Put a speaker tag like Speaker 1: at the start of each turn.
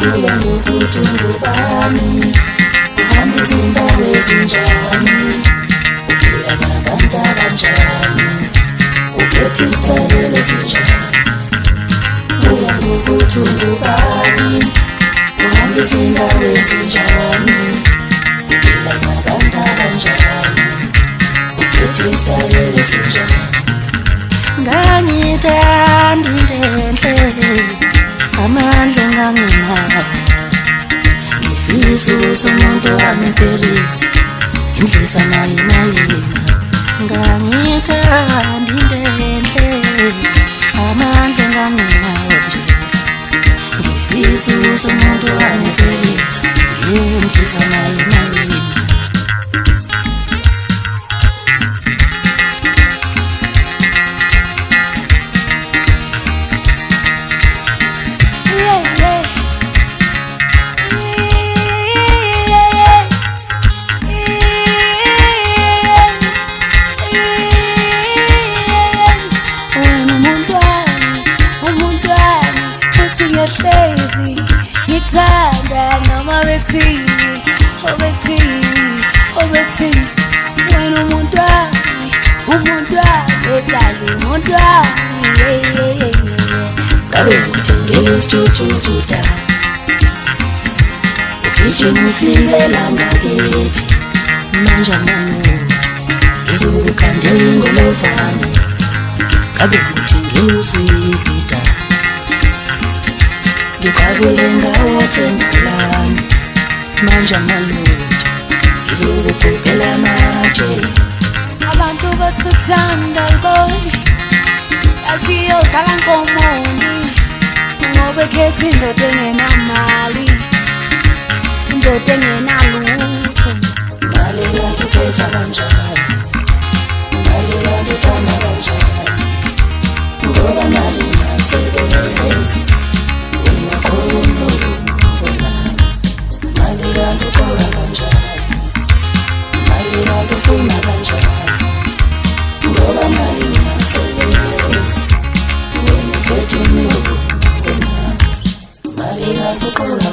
Speaker 1: kuya ngokuthi ungubani, uhamba izindawo ezinjani, uphila nabantu abanjani, uphethe isibonelo esinjani. Kuya ngokuthi ungubani, uhamba izindawo ezinjani, uphila nabantu abanjani, uphethe isibonelo esinjani. Ngangithanda into enhle, amandla nganginawo, ngifisa ukuthi umuntu wami empelise, indlisa naye nayena. Ngangithanda into enhle, amandla nganginawo nje, ngifisa ukuthi umuntu wami empelise, indlisa naye nayena.
Speaker 2: Ngihlezi ngithanda noma bethini, obethini wena umuntu wami edlala umuntu wami.
Speaker 1: Ngabe ngithengele isithuthu da, ugijima ufikela ngakithi, manje amanothi ngizokukhandela ingolofane. Ngabe ngithengele uswidi da, ngikabule ngawo themba lami, manje amanothi ngizokugubhela amatshe.
Speaker 2: Abantu bathuthanda ngoni, asiyozala nkomondi, ngoba ekhetha indoda engenamali, indoda engenalutho.
Speaker 1: Mali yantu khetha kanjani, mali yantu thanda kanjani, ngoba mali nasebenzi, wena khona wena. Mali yantu khona kanjani, mali yantu funa kanjani, ngoba mali nasebenzi, wena khetha wena. Mali yantu khona